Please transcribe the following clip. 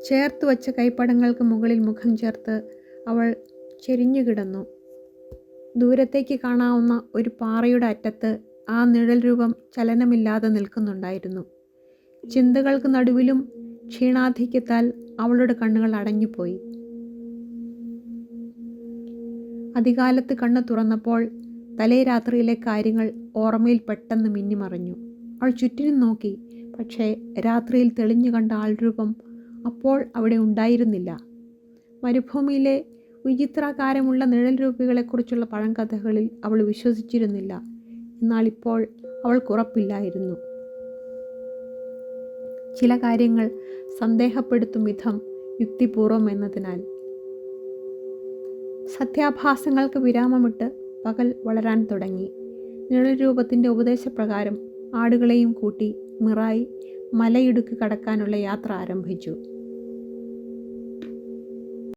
ചേർത്ത് വച്ച കൈപ്പടങ്ങൾക്ക് മുകളിൽ മുഖം ചേർത്ത് അവൾ ചെരിഞ്ഞു കിടന്നു. ദൂരത്തേക്ക് കാണാവുന്ന ഒരു പാറയുടെ അറ്റത്ത് ആ നിഴൽ രൂപം ചലനമില്ലാതെ നിൽക്കുന്നുണ്ടായിരുന്നു. ചിന്തകൾക്ക് നടുവിലും ക്ഷീണാധിക്യത്താൽ അവളുടെ കണ്ണുകൾ അടഞ്ഞുപോയി. അതികാലത്ത് കണ്ണ് തുറന്നപ്പോൾ തലേ രാത്രിയിലെ കാര്യങ്ങൾ ഓർമ്മയിൽ പെട്ടെന്ന് മിന്നിമറഞ്ഞു. അവൾ ചുറ്റിനും നോക്കി. പക്ഷേ രാത്രിയിൽ തെളിഞ്ഞു കണ്ട ആൾരൂപം അപ്പോൾ അവിടെ ഉണ്ടായിരുന്നില്ല. മരുഭൂമിയിലെ വിചിത്രാകാരമുള്ള നിഴൽ രൂപികളെക്കുറിച്ചുള്ള പഴങ്കഥകളിൽ അവൾ വിശ്വസിച്ചിരുന്നില്ല. എന്നാൽ ഇപ്പോൾ അവൾക്കുറപ്പില്ലായിരുന്നു. ചില കാര്യങ്ങൾ സന്ദേഹപ്പെടുത്തും വിധം യുക്തിപൂർവം എന്നതിനാൽ. സത്യാഭാസങ്ങൾക്ക് വിരാമമിട്ട് പകൽ വളരാൻ തുടങ്ങി. നിഴൽ രൂപത്തിൻ്റെ ഉപദേശപ്രകാരം ആടുകളെയും കൂട്ടി മിറായി മലയിടുക്ക് കടക്കാനുള്ള യാത്ര ആരംഭിച്ചു.